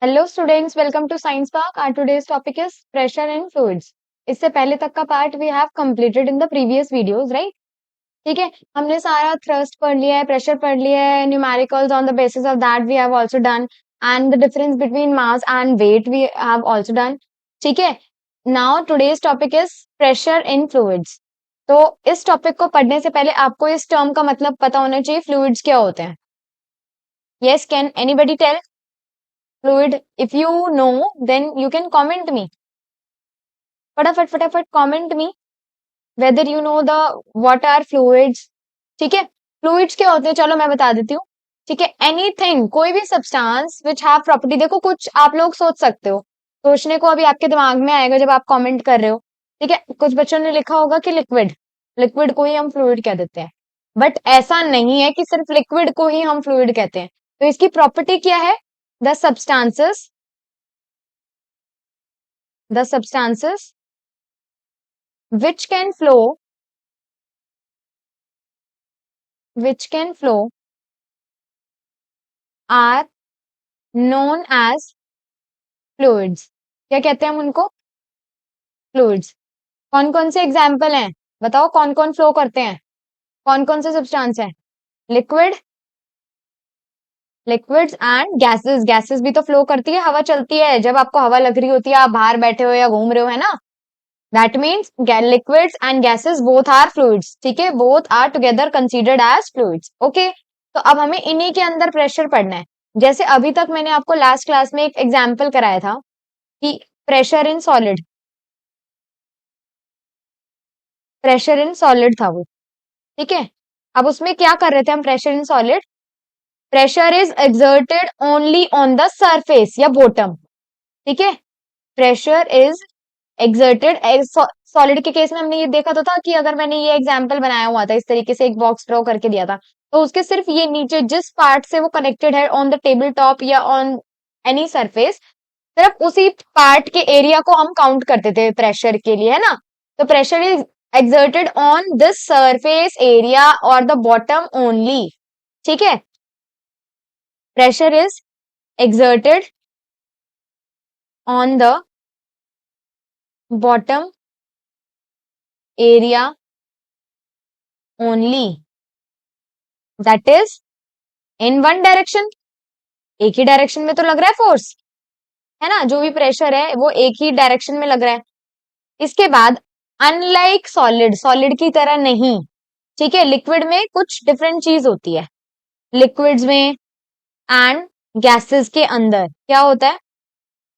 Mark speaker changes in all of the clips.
Speaker 1: Hello students, welcome to science park. Our today's topic is pressure in fluids. इससे पहले तक का part we have completed in the previous videos, right? ठीक है, हमने सारा थ्रस्ट पढ़ लिया है, प्रेशर पढ़ लिया है, numericals on the basis of that we have also done, and the difference between mass and weight we have also done. ठीक है, now today's topic is pressure in fluids. तो इस टॉपिक को पढ़ने से पहले आपको इस टर्म का मतलब पता होना चाहिए, फ्लूइड्स क्या होते हैं। Yes, can anybody tell? Fluid, if you know, then you can comment me. फटाफट फटाफट comment me whether you know the what are fluids. ठीक है, फ्लूइड्स क्या होते हैं चलो मैं बता देती हूँ। ठीक है, एनीथिंग, कोई भी सब्सटेंस विच हैव प्रॉपर्टी। देखो, कुछ आप लोग सोच सकते हो, सोचने को अभी आपके दिमाग में आएगा जब आप कमेंट कर रहे हो। ठीक है, कुछ बच्चों ने लिखा होगा कि लिक्विड, लिक्विड को ही हम फ्लूइड कह देते हैं, बट ऐसा नहीं है कि सिर्फ लिक्विड को ही हम फ्लूइड कहते हैं। तो इसकी प्रॉपर्टी क्या है? The substances, the substances which can flow, which can flow are known as fluids. क्या कहते हैं हम उनको? फ्लूइड्स। कौन कौन से एग्जाम्पल हैं? बताओ, कौन कौन फ्लो करते हैं? कौन कौन से सब्सटेंस हैं? Liquid, liquids and gases. Gases भी तो फ्लो करती है, हवा चलती है। जब आपको हवा लग रही होती है, आप बाहर बैठे हो या घूम रहे हो, है ना? That means liquids and gases both are fluids. ठीक है, both are together considered as fluids. Okay, तो अब हमें इन्हीं के अंदर प्रेशर पढ़ना है। जैसे अभी तक मैंने आपको लास्ट क्लास में एक एग्जाम्पल कराया था कि pressure in solid, pressure in solid था वो। ठीक है, अब उसमें क्या कर रहे थे हम? Pressure in solid, pressure is exerted only on the surface या बॉटम। ठीक है, प्रेशर इज एक्सर्टेड। सॉलिड के केस में हमने ये देखा तो था कि अगर मैंने ये एग्जांपल बनाया हुआ था, इस तरीके से एक बॉक्स ड्रॉ करके दिया था, तो उसके सिर्फ ये नीचे जिस पार्ट से वो कनेक्टेड है ऑन द टेबल टॉप या ऑन एनी सरफेस, सिर्फ उसी पार्ट के एरिया को हम काउंट करते थे प्रेशर के लिए, है ना? तो pressure is exerted on this surface area और द बॉटम ओनली। ठीक है, pressure is exerted on the bottom area only, that is in one direction. एक ही डायरेक्शन में तो लग रहा है फोर्स, है ना? जो भी प्रेशर है वो एक ही डायरेक्शन में लग रहा है। इसके बाद अनलाइक सॉलिड, सॉलिड की तरह नहीं। ठीक है, लिक्विड में कुछ डिफरेंट चीज होती है। लिक्विड्स में एंड गैसेस के अंदर क्या होता है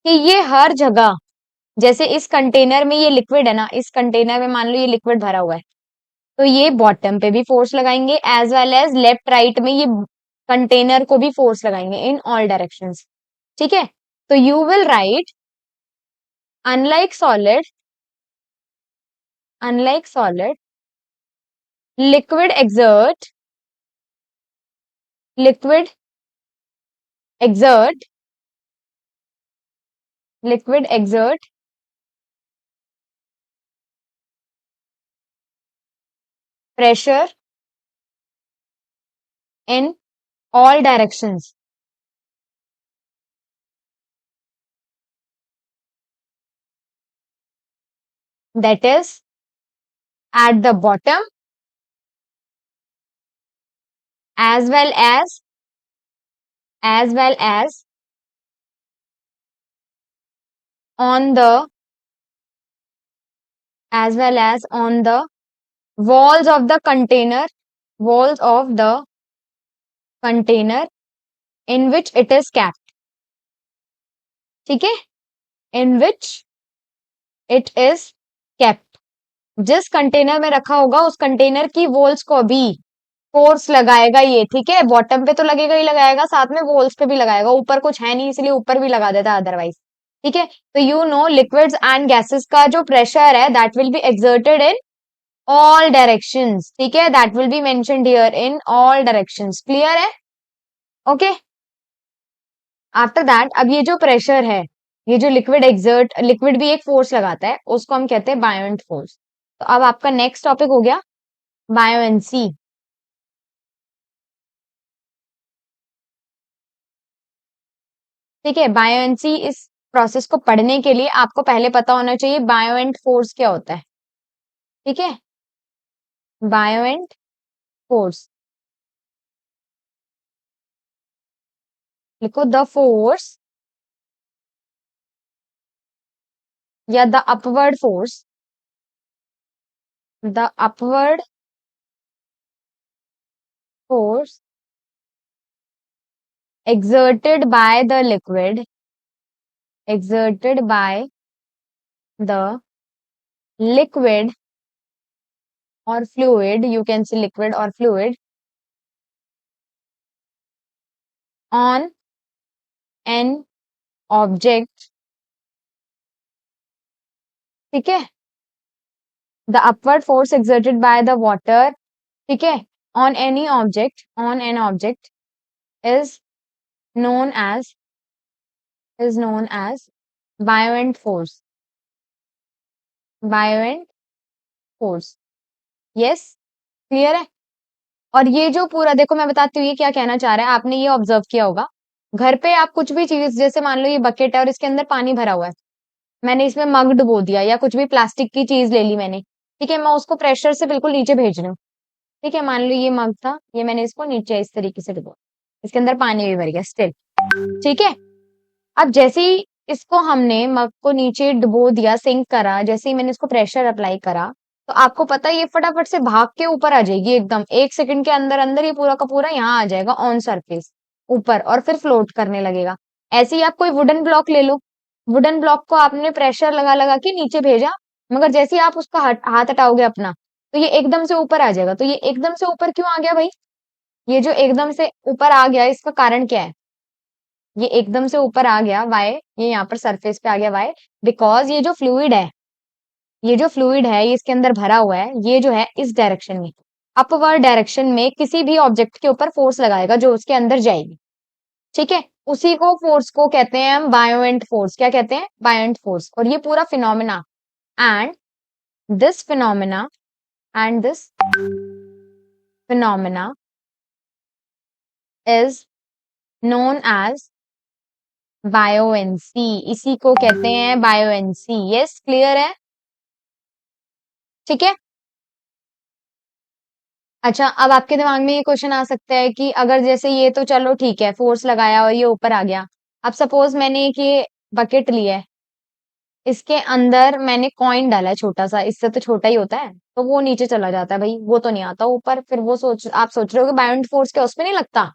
Speaker 1: कि ये हर जगह, जैसे इस कंटेनर में ये लिक्विड है ना, इस कंटेनर में मान लो ये लिक्विड भरा हुआ है, तो ये बॉटम पे भी फोर्स लगाएंगे as well as left right में ये कंटेनर को भी फोर्स लगाएंगे इन ऑल डायरेक्शंस। ठीक है, तो you will right unlike solid, unlike solid, liquid exert, liquid exert, liquid exert pressure in all directions. That is at the bottom as well as on the, as well as on the walls of the container, walls of the container in which it is kept. ठीक है, in which it is kept, जिस container में रखा होगा उस container की walls को भी फोर्स लगाएगा ये। ठीक है, बॉटम पे तो लगेगा ही लगाएगा, साथ में वॉल्स पे भी लगाएगा। ऊपर कुछ है नहीं इसलिए ऊपर भी लगा देता अदरवाइज। ठीक है, तो you know liquids and gases का जो प्रेशर है that will be exerted in all directions. ठीक है, that will be mentioned here in all directions. Clear है? ओके, आफ्टर दैट अब ये जो प्रेशर है, ये जो लिक्विड एक्सर्ट, लिक्विड भी एक फोर्स लगाता है, उसको हम कहते हैं बायोंट फोर्स। तो अब आपका नेक्स्ट टॉपिक हो गया बायोएंसी। ठीक है, बायोएंसी इस प्रोसेस को पढ़ने के लिए आपको पहले पता होना चाहिए बायोएंट फोर्स क्या होता है। ठीक है, बायोएंट फोर्स लिखो, द फोर्स या the upward force, the upward force exerted by the liquid, exerted by the liquid or fluid, you can say liquid or fluid, on an object. ठीक है, the upward force exerted by the water, ठीक है, on any object, on an object is known as, is known as buoyant force, buoyant force. Yes, clear है। और ये जो पूरा देखो मैं बताती हूँ ये क्या कहना चाह रहा है, आपने ये ऑब्जर्व किया होगा घर पे आप कुछ भी चीज, जैसे मान लो ये बकेट है और इसके अंदर पानी भरा हुआ है, मैंने इसमें मग डुबो दिया या कुछ भी प्लास्टिक की चीज ले ली मैंने, ठीक है, मैं उसको प्रेशर से बिल्कुल नीचे भेज रही हूँ। ठीक है, मान लो ये मग था, ये मैंने इसको नीचे इस तरीके से डुबो, इसके अंदर पानी भी भर गया स्टिल। ठीक है, अब जैसे ही इसको हमने मग को नीचे डुबो दिया, सिंक करा, जैसे ही मैंने इसको प्रेशर अप्लाई करा, तो आपको पता है ये फटाफट से भाग के ऊपर आ जाएगी, एकदम 1 सेकंड के अंदर अंदर ये पूरा का पूरा यहाँ आ जाएगा ऑन सरफेस ऊपर, और फिर फ्लोट करने लगेगा। ऐसे ही आप कोई वुडन ब्लॉक ले लो, वुडन ब्लॉक को आपने प्रेशर लगा लगा के नीचे भेजा, मगर जैसे ही आप उसका हाथ हटाओगे अपना, तो ये एकदम से ऊपर आ जाएगा। तो ये एकदम से ऊपर क्यों आ गया भाई? ये जो एकदम से ऊपर आ गया इसका कारण क्या है? ये एकदम से ऊपर आ गया वाई, ये यहाँ पर सरफेस पे आ गया वाई, बिकॉज ये जो फ्लूइड है, ये जो फ्लूइड है ये इसके अंदर भरा हुआ है, ये जो है इस डायरेक्शन में, अपवर्ड डायरेक्शन में किसी भी ऑब्जेक्ट के ऊपर फोर्स लगाएगा जो उसके अंदर जाएगी। ठीक है, उसी को फोर्स को कहते हैं हम बायोएंट फोर्स। क्या कहते हैं? Buoyant force. और ये पूरा phenomena and this phenomena and this phenomena is known as buoyancy, इसी को कहते हैं बायोएंसी। यस, क्लियर है? ठीक है, अच्छा अब आपके दिमाग में ये क्वेश्चन आ सकता है कि अगर जैसे ये तो चलो ठीक है, फोर्स लगाया और ये ऊपर आ गया, अब सपोज मैंने एक ये बकेट लिया है, इसके अंदर मैंने कॉइन डाला है छोटा सा, इससे तो छोटा ही होता है, तो वो नीचे चला जाता है भाई, वो तो नहीं आता ऊपर। फिर वो आप सोच रहे हो कि बायोंट फोर्स क्या उसमें नहीं लगता?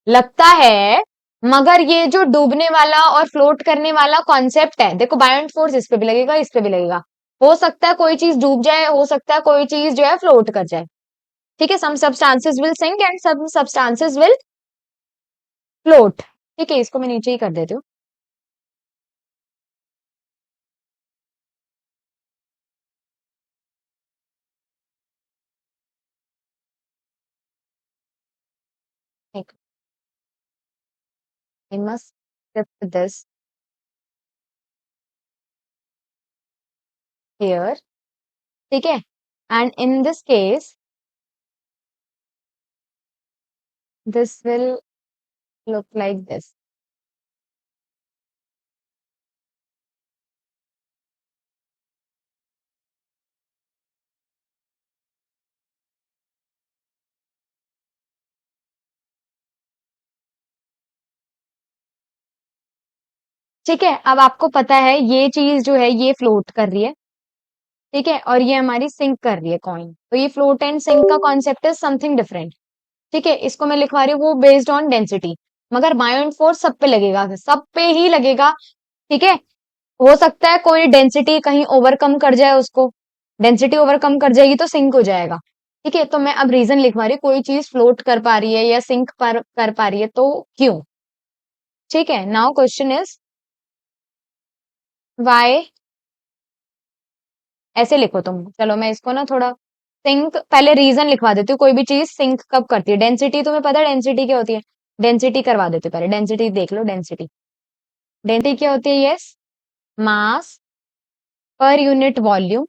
Speaker 1: लगता है, मगर ये जो डूबने वाला और फ्लोट करने वाला कॉन्सेप्ट है, देखो बायोंट फोर्स इस पे भी लगेगा, इस पे भी लगेगा। हो सकता है कोई चीज डूब जाए, हो सकता है कोई चीज जो है फ्लोट कर जाए। ठीक है, some substances will sink and some substances will float. ठीक है, इसको मैं नीचे ही कर देती हूँ। I must shift this here. ठीक है, and in this case this will look like this. ठीक है, अब आपको पता है ये चीज जो है ये फ्लोट कर रही है, ठीक है, और ये हमारी सिंक कर रही है कॉइन। तो ये फ्लोट एंड सिंक का कॉन्सेप्ट इज समथिंग डिफरेंट। ठीक है, इसको मैं लिखवा रही हूँ वो बेस्ड ऑन डेंसिटी, मगर बायोंट फोर्स सब पे लगेगा, सब पे ही लगेगा। ठीक है, हो सकता है कोई डेंसिटी कहीं ओवरकम कर जाए उसको, डेंसिटी ओवरकम कर जाएगी तो सिंक हो जाएगा। ठीक है, तो मैं अब रीजन लिखवा रही हूँ, कोई चीज फ्लोट कर पा रही है या सिंक पर कर पा रही है तो क्यों। ठीक है, नाउ क्वेश्चन इज वाई, ऐसे लिखो तुम, चलो मैं इसको ना थोड़ा सिंक, पहले रीजन लिखवा देती हूँ, कोई भी चीज सिंक कब करती है। डेंसिटी तुम्हें पता है डेंसिटी क्या होती है? डेंसिटी करवा देती हूँ पहले, डेंसिटी देख लो। डेंसिटी, डेंसिटी क्या होती है? Yes, mass per unit volume,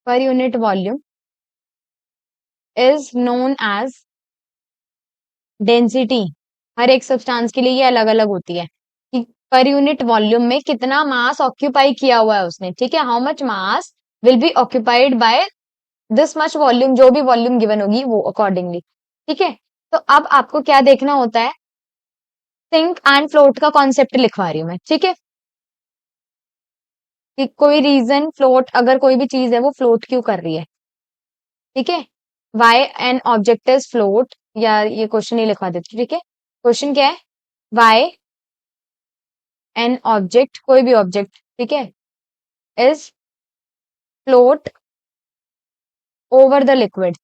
Speaker 1: per unit volume is known as density, हर एक सब्सटेंस के लिए ये अलग अलग होती है कि पर यूनिट वॉल्यूम में कितना मास ऑक्यूपाई किया हुआ है उसने, ठीक है, how much mass will be occupied by this much volume, जो भी वॉल्यूम गिवन होगी वो अकॉर्डिंगली, ठीक है। तो अब आपको क्या देखना होता है, सिंक एंड फ्लोट का कॉन्सेप्ट लिखवा रही हूँ मैं, ठीक है, कि कोई रीजन फ्लोट, अगर कोई भी चीज है वो फ्लोट क्यों कर रही है, ठीक है, why an object is float, या ये क्वेश्चन ही लिखवा देती हूँ, ठीक है। क्वेश्चन क्या है, वाई एन ऑब्जेक्ट, कोई भी ऑब्जेक्ट, ठीक है, is float over the liquid,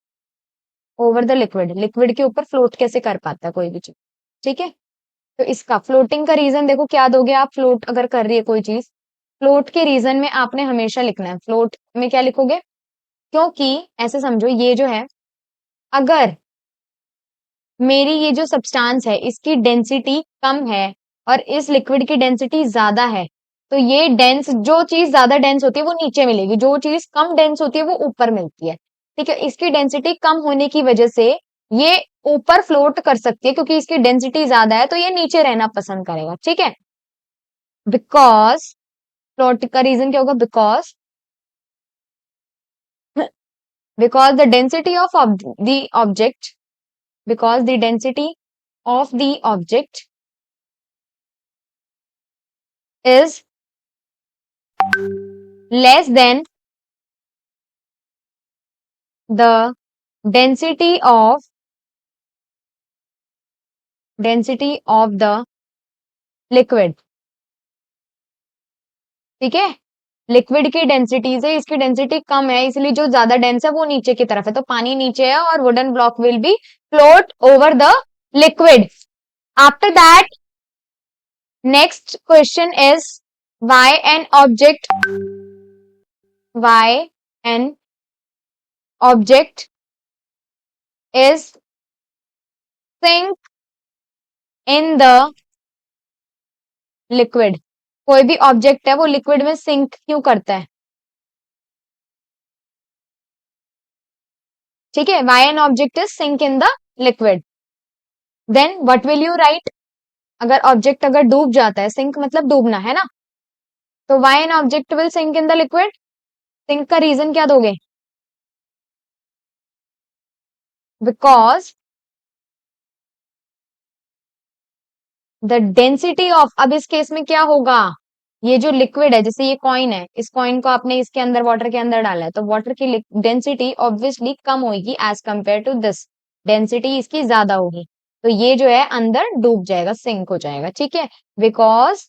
Speaker 1: over the liquid, liquid के ऊपर फ्लोट कैसे कर पाता है कोई भी चीज, ठीक है। तो इसका फ्लोटिंग का रीजन देखो क्या दोगे आप, फ्लोट अगर कर रही है कोई चीज, फ्लोट के रीजन में आपने हमेशा लिखना है, फ्लोट में क्या लिखोगे, क्योंकि ऐसे समझो ये जो है, अगर मेरी ये जो सब्सटेंस है इसकी डेंसिटी कम है और इस लिक्विड की डेंसिटी ज्यादा है, तो ये डेंस, जो चीज ज्यादा डेंस होती है वो नीचे मिलेगी, जो चीज कम डेंस होती है वो ऊपर मिलती है, ठीक है। इसकी डेंसिटी कम होने की वजह से ये ऊपर फ्लोट कर सकती है, क्योंकि इसकी डेंसिटी ज्यादा है, तो ये नीचे रहना पसंद करेगा, ठीक है। बिकॉज, फ्लोट का रीजन क्या होगा, because because the density of the object, because the density of the object is less than the density of the liquid, ठीक है। लिक्विड की डेंसिटी से इसकी डेंसिटी कम है, इसलिए जो ज्यादा डेंस है वो नीचे की तरफ है, तो पानी नीचे है और wooden block will be float over the liquid. After that next question is why an object why an object is sink in the liquid, कोई भी ऑब्जेक्ट है वो लिक्विड में सिंक क्यों करता है, ठीक है, why an object is sink in the liquid, then what will you write, अगर ऑब्जेक्ट अगर डूब जाता है, सिंक मतलब डूबना है ना, तो why an object will sink in the liquid, sink का रीजन क्या दोगे, बिकॉज द डेंसिटी ऑफ, अब इस केस में क्या होगा, ये जो लिक्विड है, जैसे ये कॉइन है, इस कॉइन को आपने इसके अंदर, वाटर के अंदर डाला है, तो वाटर की डेंसिटी ऑब्वियसली कम होगी as compare to this, density इसकी ज्यादा होगी, तो ये जो है अंदर डूब जाएगा, सिंक हो जाएगा, ठीक है। Because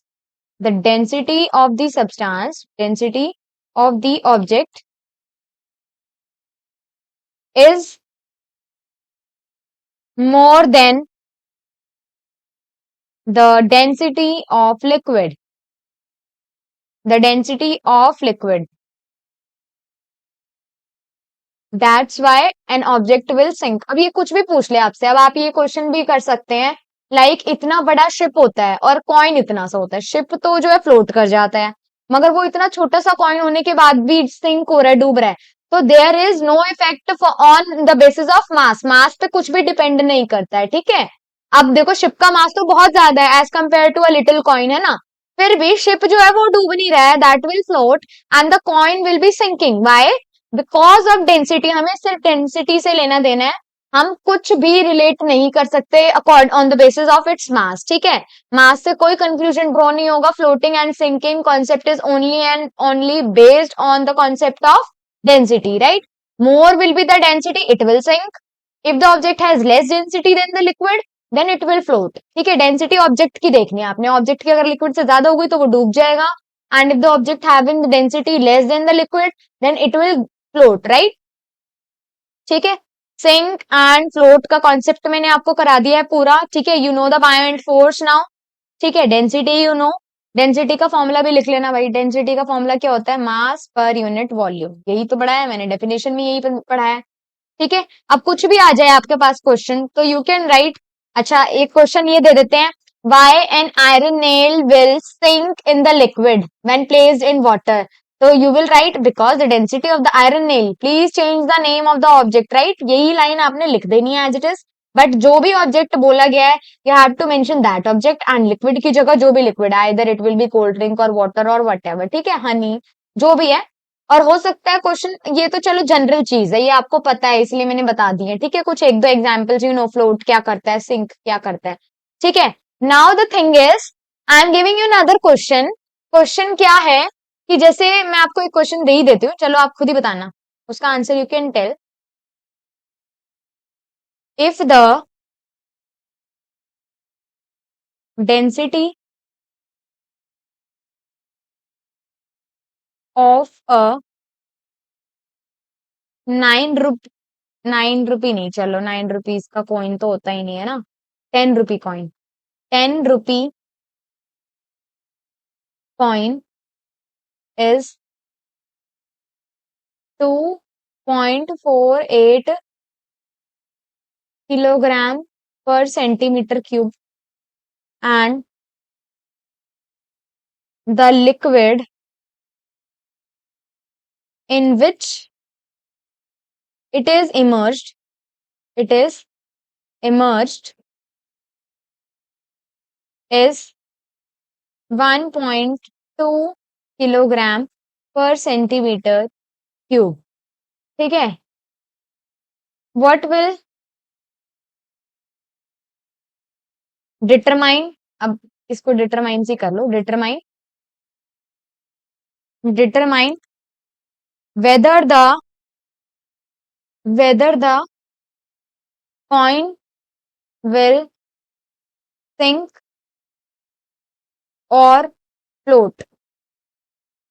Speaker 1: the density of the substance, density of the object is more than the density of liquid, the density of liquid, that's why an object will sink। अब ये कुछ भी पूछ ले आपसे, अब आप ये क्वेश्चन भी कर सकते हैं, लाइक इतना बड़ा शिप होता है और कॉइन इतना सा होता है, शिप तो जो है फ्लोट कर जाता है, मगर वो इतना छोटा सा कॉइन होने के बाद भी सिंक हो रहा है, डूब रहा है, तो there is no effect on the basis of mass, mass पे कुछ भी डिपेंड नहीं करता है, ठीक है। अब देखो शिप का मास तो बहुत ज्यादा है as compare to a little coin, है ना, फिर भी शिप जो है वो डूब नहीं रहा है, that will float and the coin will be sinking, why, because of density. हमें सिर्फ डेंसिटी से लेना देना है, हम कुछ भी रिलेट नहीं कर सकते accord on the basis of its mass, ठीक है। मास से कोई कंक्लूजन ड्रॉ नहीं होगा, floating and sinking concept is only and only based on the concept of density, right. More will be the density, it will sink, if the object has less density than the liquid then it will float, ठीक है। Density object की देखनी है आपने, object की अगर liquid से ज्यादा होगी तो वो डूब जाएगा, and if the object having the density less than the liquid then it will float, right, ठीक है। सिंक एंड फ्लोट का कॉन्सेप्ट मैंने आपको करा दिया है पूरा, ठीक है। You know the buoyant force now, ठीक है। डेंसिटी यू नो, डेंसिटी का फॉर्मूला भी लिख लेना भाई, डेंसिटी का फॉर्मूला क्या होता है, मास पर यूनिट वॉल्यूम, यही तो पढ़ा है मैंने, डेफिनेशन में यही पढ़ा है, ठीक है। अब कुछ भी आ जाए आपके पास क्वेश्चन तो यू कैन राइट, अच्छा एक क्वेश्चन ये दे देते हैं, why an iron nail will sink in the liquid when placed in water, तो you will write because the density of the iron nail, please change the name of the object, right, यही line आपने लिख देनी है as it is, but जो भी object बोला गया है you have to mention that object, and liquid की जगह जो भी लिक्विड है, either it will be cold drink और वाटर और वट, ठीक है, हनी, जो भी है। और हो सकता है क्वेश्चन, ये तो चलो जनरल चीज है, ये आपको पता है इसलिए मैंने बता दी है, ठीक है। कुछ एक दो एग्जाम्पल्स, फ्लोट क्या करता है, सिंक क्या करता है, ठीक है। Now the thing is, I am giving you another question. Question क्या है कि जैसे मैं आपको एक क्वेश्चन दे ही देती हूँ, चलो आप खुद ही बताना उसका answer, you can tell. If the density of a 9 rupee, 9 rupee नहीं, चलो 9 रुपीज का कॉइन तो होता ही नहीं है ना, 10 rupee coin, 10 rupee coin is 2.48 kilogram पर centimetre cube, and the liquid in which it is immersed, it is immersed is 1.2 kilogram पर सेंटीमीटर क्यूब, ठीक है। व्हाट विल डिटरमाइन, अब इसको डिटरमाइन से कर लो, determine, determine whether the, whether the coin will sink और फ्लोट।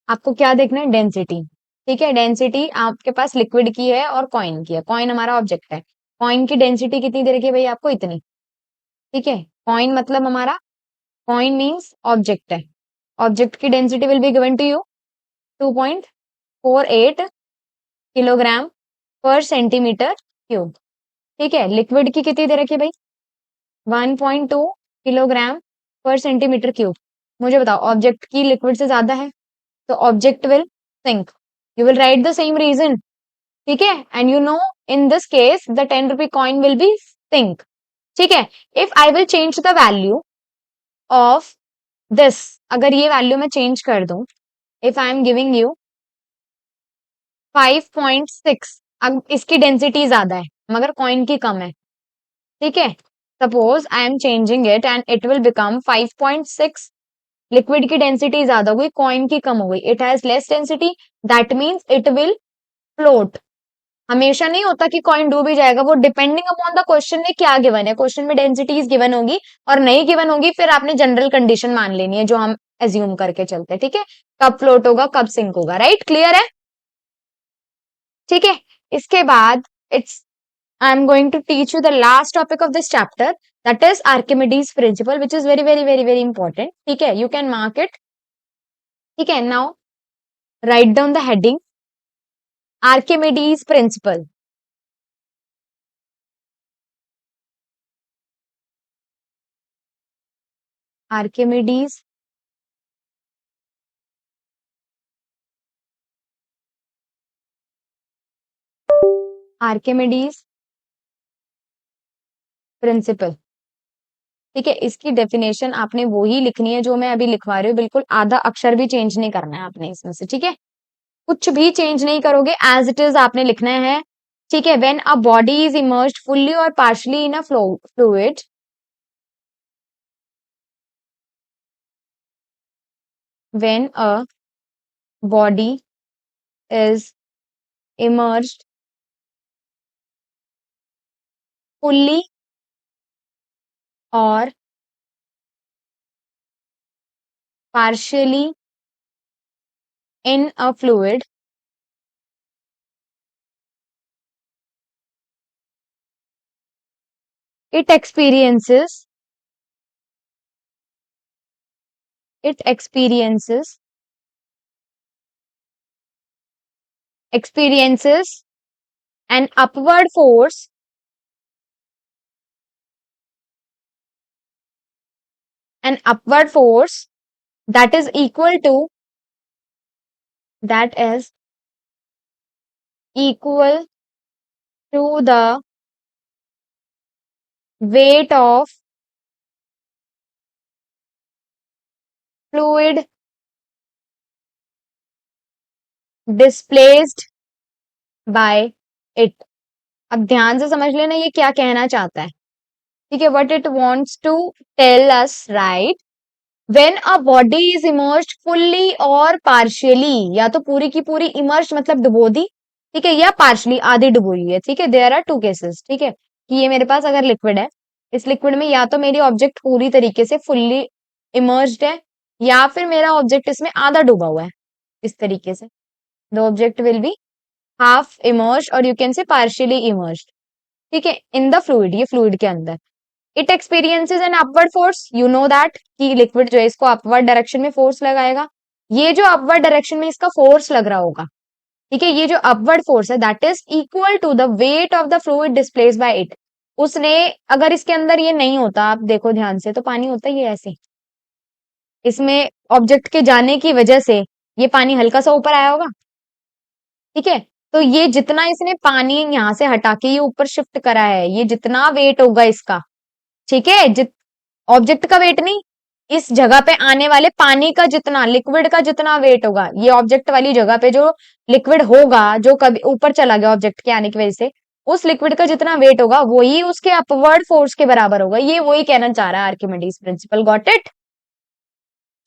Speaker 1: आपको क्या देखना है, डेंसिटी, ठीक है। डेंसिटी आपके पास लिक्विड की है और कॉइन की है, कॉइन हमारा ऑब्जेक्ट है, कॉइन की डेंसिटी कितनी दे रखी है भाई आपको, इतनी, ठीक है। कॉइन मतलब हमारा, कॉइन मीन्स ऑब्जेक्ट है, ऑब्जेक्ट की density will be given to you 2.48 kilogram पर सेंटीमीटर क्यूब, ठीक है। लिक्विड की कितनी दे रखी है भाई, 1.2 किलोग्राम पर सेंटीमीटर क्यूब। मुझे बताओ ऑब्जेक्ट की लिक्विड से ज्यादा है, तो object will sink, you will write the same reason, ठीक है। And you know, in this case the 10 rupee coin will be sink, ठीक है। If I will change the value of this, अगर ये वैल्यू मैं चेंज कर दूं, if I am giving you 5.6, अब इसकी डेंसिटी ज्यादा है मगर कॉइन की कम है, ठीक है। Suppose I am changing it and it will become 5.6, liquid की डेंसिटी ज्यादा हो गई, कॉइन की कम हो गई, it has less density, that means it will float. हमेशा नहीं होता कि कॉइन डूब ही जाएगा, वो डिपेंडिंग अपॉन द क्वेश्चन में क्या गिवन है, क्वेश्चन में डेंसिटीज गिवन होगी और नहीं गिवन होगी, फिर आपने जनरल कंडीशन मान लेनी है जो हम एज्यूम करके चलते हैं, ठीक है। कब फ्लोट होगा, कब सिंक होगा, राइट, क्लियर है, ठीक है। इसके बाद it's, I am going to teach you the last topic of this chapter, that is Archimedes principle, which is very very very very important, ठीक है। यू कैन मार्क इट, ठीक है। Now write down the heading, Archimedes principle. Archimedes Archimedes principle, ठीक है। इसकी definition आपने वो ही लिखनी है जो मैं अभी लिखवा रही हूँ, बिल्कुल आधा अक्षर भी चेंज नहीं करना है आपने इसमें से, ठीक है। कुछ भी चेंज नहीं करोगे, एज इट इज आपने लिखना है, ठीक है। When a body is immersed fully और partially in a fluid, when a body is immersed fully और partially in a fluid, it experiences it experiences an upward force, an upward force that is equal to, that is equal to the weight of fluid displaced by it. अब ध्यान से समझ लेना ये क्या कहना चाहता है, ठीक है। what it wants to tell us, right? when a body is immersed fully or partially, या तो पूरी की पूरी immersed मतलब डुबो दी, ठीक है, या partially आधी डुबोई है, ठीक है। there are two cases, ठीक है, कि ये मेरे पास अगर लिक्विड है, इस लिक्विड में या तो मेरी ऑब्जेक्ट पूरी तरीके से फुल्ली इमर्स्ड है, या फिर मेरा ऑब्जेक्ट इसमें आधा डूबा हुआ है, इस तरीके से the object will be half immersed और you can say partially immersed, ठीक है, इन द फ्लूइड, ये फ्लूइड के अंदर। It experiences an upward force, you know that कि लिक्विड जो है इसको अपवर्ड डायरेक्शन में फोर्स लगाएगा। ये जो अपवर्ड डायरेक्शन में इसका फोर्स लग रहा होगा, ठीक है, ये जो अपवर्ड फोर्स है that is equal to the weight of the fluid displaced by it. उसने अगर इसके अंदर ये नहीं होता, आप देखो ध्यान से, तो पानी होता ही है ऐसे, इसमें ऑब्जेक्ट के जाने की वजह से ये पानी हल्का सा ऊपर आया होगा, ठीक है। तो ये जितना इसने पानी यहां से हटा के ये ऊपर शिफ्ट करा है, ये जितना वेट होगा इसका, ठीक है, ऑब्जेक्ट का वेट नहीं, इस जगह पे आने वाले पानी का जितना, लिक्विड का जितना वेट होगा, ये ऑब्जेक्ट वाली जगह पे जो लिक्विड होगा, जो कभी ऊपर चला गया ऑब्जेक्ट के आने की वजह से, उस लिक्विड का जितना वेट होगा वही उसके अपवर्ड फोर्स के बराबर होगा। ये वही कहना चाह रहा है आर्किमिडीज प्रिंसिपल, गॉट इट,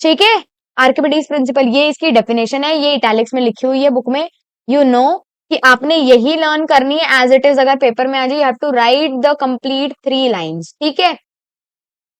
Speaker 1: ठीक है। आर्किमिडीज प्रिंसिपल, ये इसकी डेफिनेशन है, ये इटैलिक्स में लिखी हुई है बुक में। यू नो कि आपने यही लर्न करनी है एज इट इज, अगर पेपर में आ जाए, you have to write the complete 3 lines, ठीक है।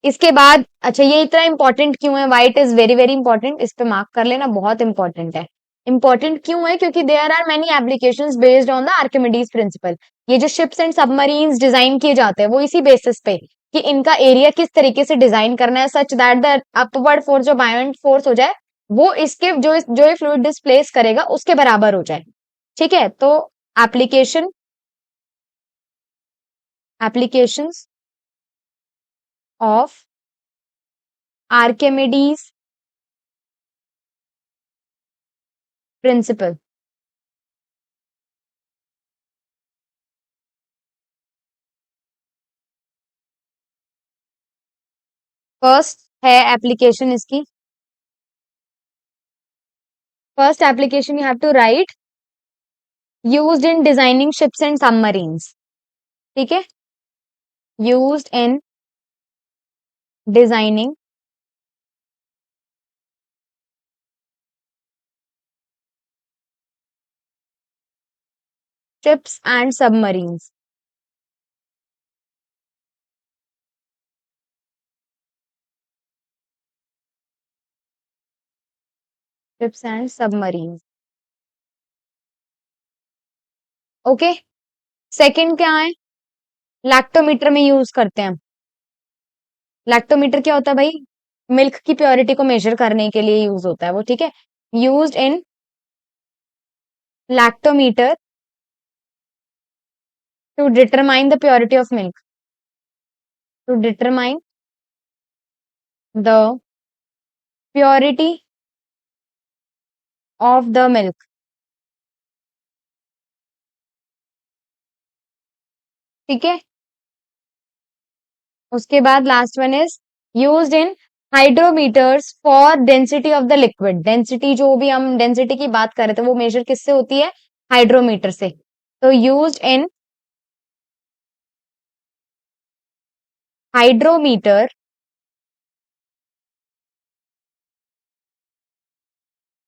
Speaker 1: इसके बाद अच्छा, ये इतना इंपॉर्टेंट क्यों है, white is very very important, इस पे मार्क कर लेना, बहुत इंपॉर्टेंट है। इंपॉर्टेंट क्यों है, क्योंकि there are many applications based on the Archimedes principle. ये जो शिप्स एंड सबमरीन्स डिजाइन किए जाते हैं वो इसी बेसिस पे कि इनका एरिया किस तरीके से डिजाइन करना है, such that the upward force जो बायोंट फोर्स हो जाए वो इसके जो ये फ्लूइड डिस्प्लेस करेगा उसके बराबर हो जाए, ठीक है। तो application applications of Archimedes principle. First है एप्लीकेशन इसकी, first application you have to write used in designing ships and submarines, ठीक है, used in designing ships and submarines. Ships and submarines, okay. Second क्या है, लैक्टोमीटर में use करते हैं। Lactometer क्या होता है भाई, मिल्क की प्योरिटी को मेजर करने के लिए यूज होता है वो, ठीक है। Used in lactometer to determine the purity of milk, to determine the purity of the milk, ठीक है। उसके बाद last one is used in hydrometers for density of the liquid. Density, जो भी हम डेंसिटी की बात कर रहे थे वो मेजर किससे होती है, हाइड्रोमीटर से। तो used in hydrometer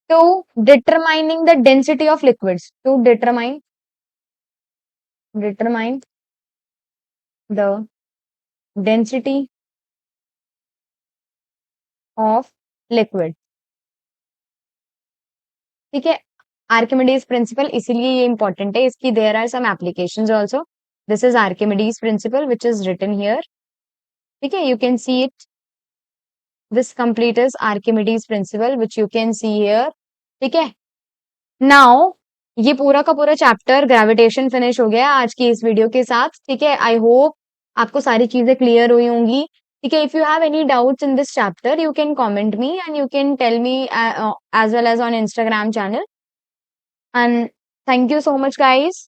Speaker 1: to determining the density of liquids, to determine the density of liquid, ठीक है। आर्किमिडीज प्रिंसिपल, इसीलिए ये इंपॉर्टेंट है, इसकी there are some applications also. This is Archimedes principle which is written here, ठीक है, you can see it, this complete is Archimedes principle which you can see here, ठीक है। नाउ ये पूरा का पूरा चैप्टर ग्रेविटेशन फिनिश हो गया आज की इस वीडियो के साथ, ठीक है। आई होप आपको सारी चीजें क्लियर हुई होंगी, ठीक है। If you have any doubts in this chapter you can comment me and you can tell me as well as on Instagram channel, and thank you so much guys.